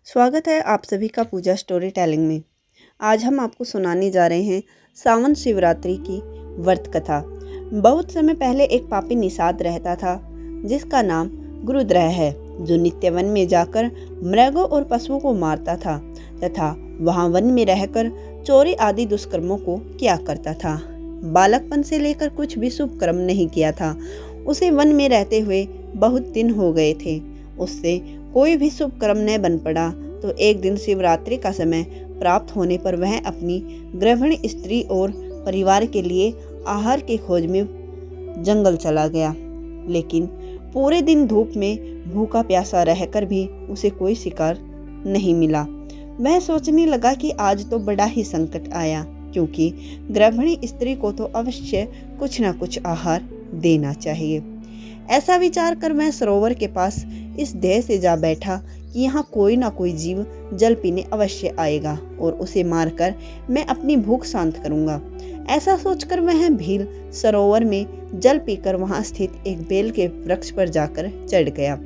स्वागत है आप सभी का पूजा स्टोरी टेलिंग में। आज हम आपको सुनाने जा रहे हैं सावन शिवरात्रि की व्रत कथा। बहुत समय पहले एक पापी निषाद रहता था जिसका नाम गुरुद्रह है, जो नित्य वन में जाकर मृगों और पशुओं को मारता था तथा वहां वन में रहकर चोरी आदि दुष्कर्मों को किया करता था। बालकपन से लेकर कुछ भी शुभ कर्म नहीं किया था। उसे वन में रहते हुए बहुत दिन हो गए थे। उससे कोई भी शुभ कर्म न बन पड़ा तो एक दिन शिवरात्रि का समय प्राप्त होने पर वह अपनी गृहिणी स्त्री और परिवार के लिए आहार की खोज में जंगल चला गया। लेकिन पूरे दिन धूप में भूखा प्यासा रहकर भी उसे कोई शिकार नहीं मिला। वह सोचने लगा कि आज तो बड़ा ही संकट आया, क्योंकि गृहिणी स्त्री को तो अवश्य कुछ न कुछ आहार देना चाहिए। ऐसा विचार कर वह सरोवर के पास इस ध्येय से जा बैठा कि यहाँ कोई ना कोई जीव जल पीने अवश्य आएगा और उसे मारकर मैं अपनी भूख शांत करूंगा। ऐसा सोचकर वह भील सरोवर में जल पीकर वहां स्थित एक बेल के वृक्ष पर जाकर चढ़ गया।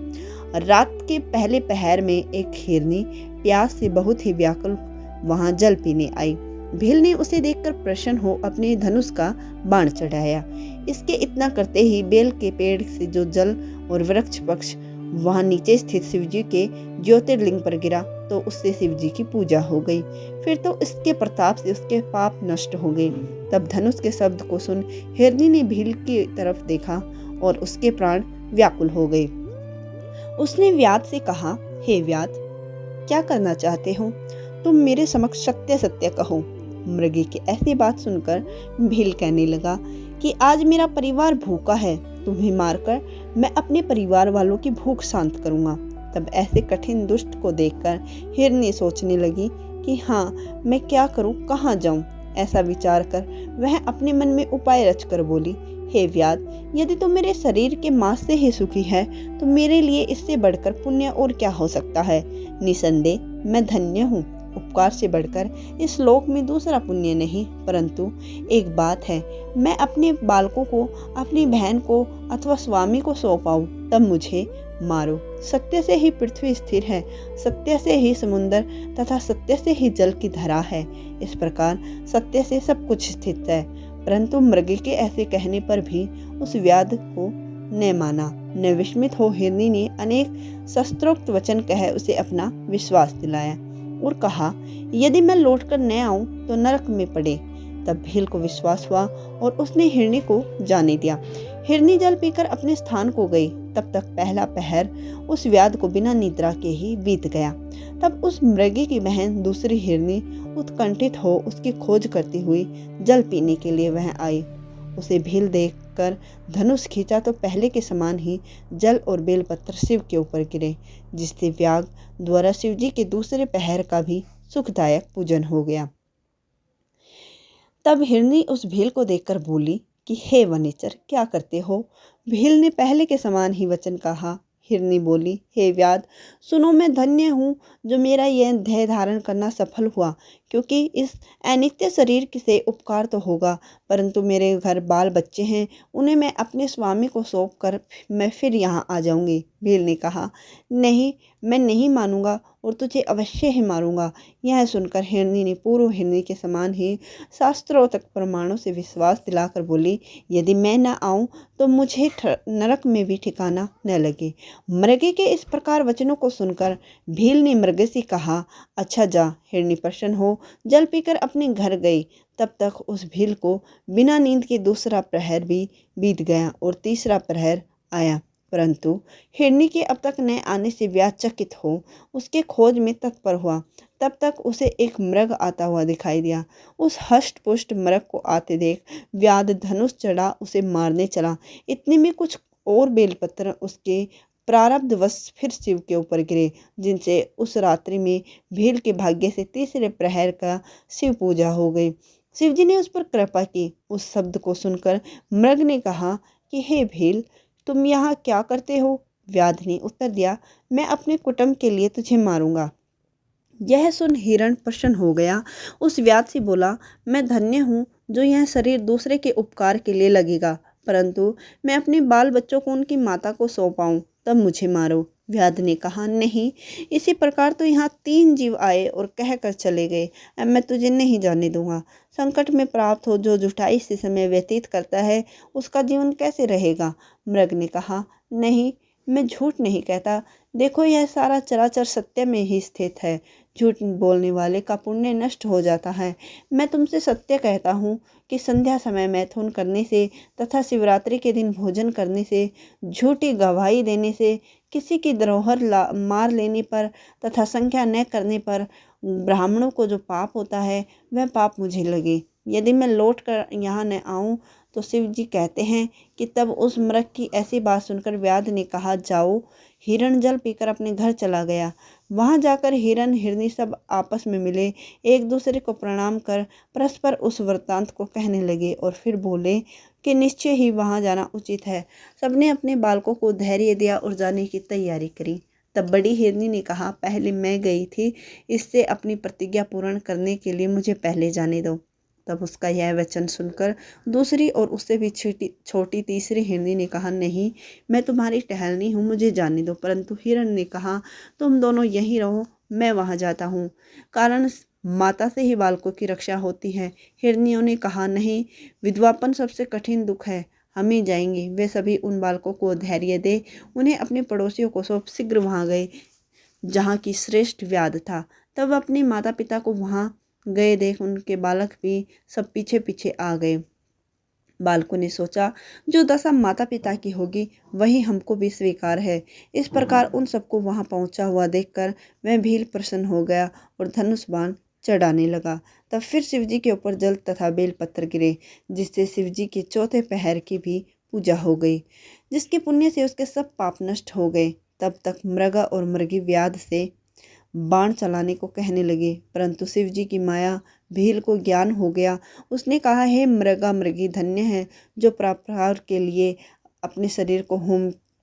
रात के पहले पहर में एक हिरनी प्यास से बहुत ही व्याकुल वहां जल पीने आई। भील ने उसे देखकर प्रसन्न हो अपने धनुष का बाण चढ़ाया। इसके इतना करते ही बेल के पेड़ से जो जल और वृक्ष पक्ष वहां नीचे स्थित शिवजी के ज्योतिर्लिंग पर गिरा तो उससे शिवजी की पूजा हो गई। फिर तो इसके प्रताप से उसके पाप नष्ट हो गए। तब धनुष के शब्द को सुन हिरनी ने भील की तरफ देखा और उसके प्राण व्याकुल हो गए। उसने व्याध से कहा, हे व्याध, क्या करना चाहते हो? तुम मेरे समक्ष सत्य सत्य कहो। मृगी की ऐसी बात सुनकर भील कहने लगा कि आज मेरा परिवार भूखा है, तुम्हें मारकर मैं अपने परिवार वालों की भूख शांत करूंगा। तब ऐसे कठिन दुष्ट को देखकर हिरनी सोचने लगी कि हाँ, मैं क्या करूं, कहाँ जाऊं। ऐसा विचार कर वह अपने मन में उपाय रचकर बोली, हे व्याध, यदि तुम मेरे शरीर के मांस से ही सुखी है तो मेरे लिए इससे बढ़कर पुण्य और क्या हो सकता है। निसंदेह मैं धन्य हूँ। उपकार से बढ़कर इस लोक में दूसरा पुण्य नहीं, परंतु एक बात है, मैं अपने बालकों को, अपनी बहन को अथवा स्वामी को सौंपाऊं, तब मुझे मारो। सत्य से ही पृथ्वी स्थिर है, सत्य से ही समुद्र तथा सत्य से ही जल की धरा है। इस प्रकार सत्य से सब कुछ स्थित है। परंतु मृगी के ऐसे कहने पर भी उस व्याध को न माना न विस्मित हो हिरनी ने अनेक शस्त्रोक्त वचन कह उसे अपना विश्वास दिलाया और कहा, यदि मैं लौटकर न आऊं तो नरक में पड़े। तब भील को विश्वास हुआ और उसने हिरनी को जाने दिया। हिरनी जल पीकर अपने स्थान को गई। तब तक पहला पहर उस व्याध को बिना निद्रा के ही बीत गया। तब उस मृगी की बहन दूसरी हिरनी उत्कंठित हो उसकी खोज करती हुई जल पीने के लिए वह आई। उसे भील देखकर धनुष खींचा तो पहले के समान ही जल और बेलपत्र शिव के ऊपर गिरे, जिससे व्याघ द्वारा शिवजी के दूसरे पहर का भी सुखदायक पूजन हो गया। तब हिरनी उस भील को देखकर बोली कि हे वनेचर, क्या करते हो? भील ने पहले के समान ही वचन कहा। हिरनी बोली, हे व्याध, सुनो, मैं धन्य हूँ जो मेरा यह ध्येय धारण करना सफल हुआ, क्योंकि इस अनित्य शरीर से उपकार तो होगा, परंतु मेरे घर बाल बच्चे हैं, उन्हें मैं अपने स्वामी को सौंप कर मैं फिर यहाँ आ जाऊंगी। भील ने कहा, नहीं, मैं नहीं मानूंगा और तुझे अवश्य ही मारूंगा। यह सुनकर हिरनी ने पूर्व हिरनी के समान ही शास्त्रोक्त प्रमाणों से विश्वास दिलाकर बोली, यदि मैं न आऊं तो मुझे नरक में भी ठिकाना न लगे। मृगे के इस प्रकार वचनों को सुनकर भील ने मृगे से कहा, अच्छा जा। हिरनी प्रसन्न हो जल पीकर अपने घर गई। तब तक उस भील को बिना नींद के दूसरा प्रहर भी बीत गया और तीसरा प्रहर आया, परंतु हिरनी के अब तक न आने से व्याध चकित हो उसके खोज में तत्पर हुआ। तब तक उसे एक मृग आता हुआ दिखाई दिया। उस हष्ट पुष्ट मृग को आते देख व्याध धनुष चढ़ा उसे मारने चला। इतने में कुछ और बेलपत्र उसके प्रारब्धवश फिर शिव के ऊपर गिरे, जिनसे उस रात्रि में भील के भाग्य से तीसरे प्रहर का शिव पूजा हो गई। शिवजी ने उस पर कृपा की। उस शब्द को सुनकर मृग ने कहा कि हे भील, तुम यहाँ क्या करते हो? व्याध ने उत्तर दिया, मैं अपने कुटुंब के लिए तुझे मारूंगा। यह सुन हिरण प्रसन्न हो गया। उस व्याध से बोला, मैं धन्य हूँ जो यह शरीर दूसरे के उपकार के लिए लगेगा, परंतु मैं अपने बाल बच्चों को उनकी माता को सौंपाऊं तब मुझे मारो। व्याध ने कहा, नहीं, इसी प्रकार तो यहाँ 3 जीव आए और कह कर चले गए। अब मैं तुझे नहीं जाने दूंगा। संकट में प्राप्त हो जो जुटाई से समय व्यतीत करता है उसका जीवन कैसे रहेगा? मृग ने कहा, नहीं, मैं झूठ नहीं कहता। देखो, यह सारा चराचर सत्य में ही स्थित है। झूठ बोलने वाले का पुण्य नष्ट हो जाता है। मैं तुमसे सत्य कहता हूँ कि संध्या समय मैथुन करने से तथा शिवरात्रि के दिन भोजन करने से, झूठी गवाही देने से, किसी की धरोहर मार लेने पर तथा संख्या न करने पर ब्राह्मणों को जो पाप होता है वह पाप मुझे लगे। यदि मैं लौट कर यहाँ न आऊँ तो शिव जी कहते हैं कि तब उस मृग की ऐसी बात सुनकर व्याध ने कहा, जाओ। हिरण जल पीकर अपने घर चला गया। वहां जाकर हिरण हिरनी सब आपस में मिले, एक दूसरे को प्रणाम कर परस्पर उस वृत्तांत को कहने लगे और फिर बोले कि निश्चय ही वहां जाना उचित है। सबने अपने बालकों को धैर्य दिया और जाने की तैयारी करी। तब बड़ी हिरनी ने कहा, पहले मैं गई थी, इससे अपनी प्रतिज्ञा पूर्ण करने के लिए मुझे पहले जाने दो। तब उसका यह वचन सुनकर दूसरी और उससे भी छोटी तीसरी हिरनी ने कहा, नहीं, मैं तुम्हारी टहलनी हूँ, मुझे जाने दो। परंतु हिरण ने कहा, तुम दोनों यहीं रहो, मैं वहाँ जाता हूँ। कारण माता से ही बालकों की रक्षा होती है। हिरनियों ने कहा, नहीं, विधवापन सबसे कठिन दुख है, हम ही जाएंगे। वे सभी उन बालकों को धैर्य दे उन्हें अपने पड़ोसियों को सौंप शीघ्र वहाँ गए जहाँ की श्रेष्ठ व्याध था। तब अपने माता पिता को वहाँ गए देख उनके बालक भी सब पीछे पीछे आ गए। बालकों ने सोचा, जो दशा माता पिता की होगी वही हमको भी स्वीकार है। इस प्रकार उन सबको वहां पहुंचा हुआ देखकर वह भील प्रसन्न हो गया और धनुष बाण चढ़ाने लगा। तब फिर शिवजी के ऊपर जल तथा बेलपत्र गिरे, जिससे शिवजी के चौथे पहर की भी पूजा हो गई, जिसके पुण्य से उसके सब पाप नष्ट हो गए। तब तक मृगा और मृगी व्याध से बाण चलाने को कहने लगे, परंतु शिव जी की माया भील को ज्ञान हो गया। उसने कहा, हे मृगा मृगी, धन्य है जो प्राप्त के लिए अपने शरीर को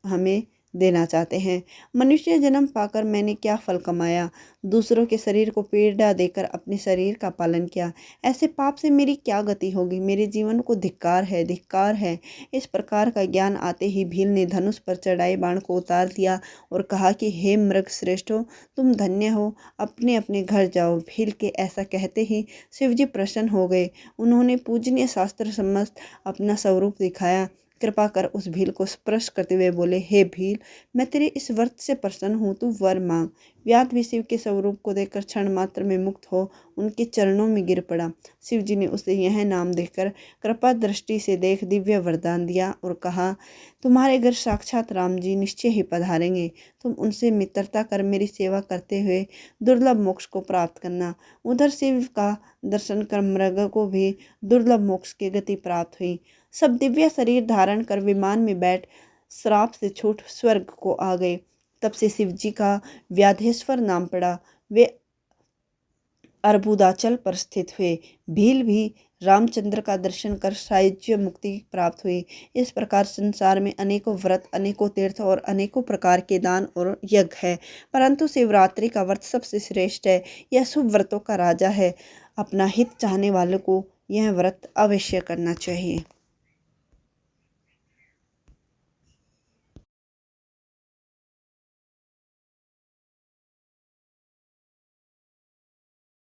हमें देना चाहते हैं। मनुष्य जन्म पाकर मैंने क्या फल कमाया? दूसरों के शरीर को पीड़ा देकर अपने शरीर का पालन किया। ऐसे पाप से मेरी क्या गति होगी? मेरे जीवन को धिक्कार है, धिक्कार है। इस प्रकार का ज्ञान आते ही भील ने धनुष पर चढ़ाए बाण को उतार दिया और कहा कि हे मृग श्रेष्ठो, तुम धन्य हो, अपने अपने घर जाओ। भील के ऐसा कहते ही शिवजी प्रसन्न हो गए। उन्होंने पूजनीय शास्त्र सम्मत अपना स्वरूप दिखाया। कृपा कर उस भील को स्पर्श करते हुए बोले, हे भील, मैं तेरे इस व्रत से प्रसन्न हूँ, तू वर मांग। व्याध भी शिव के स्वरूप को देखकर क्षण मात्र में मुक्त हो उनके चरणों में गिर पड़ा। शिव जी ने उसे यह नाम देकर कृपा दृष्टि से देख दिव्य वरदान दिया और कहा, तुम्हारे घर साक्षात राम जी निश्चय ही पधारेंगे। तुम उनसे मित्रता कर मेरी सेवा करते हुए दुर्लभ मोक्ष को प्राप्त करना। उधर शिव का दर्शन कर मृग को भी दुर्लभ मोक्ष की गति प्राप्त हुई। सब दिव्य शरीर धारण कर विमान में बैठ श्राप से छूट स्वर्ग को आ गए। तब से शिव जी का व्याधेश्वर नाम पड़ा। वे अर्बुदाचल पर स्थित हुए। भील भी रामचंद्र का दर्शन कर सायुज्य मुक्ति प्राप्त हुई। इस प्रकार संसार में अनेकों व्रत, अनेकों तीर्थ और अनेकों प्रकार के दान और यज्ञ है, परंतु शिवरात्रि का व्रत सबसे श्रेष्ठ है। यह शुभ व्रतों का राजा है। अपना हित चाहने वालों को यह व्रत अवश्य करना चाहिए।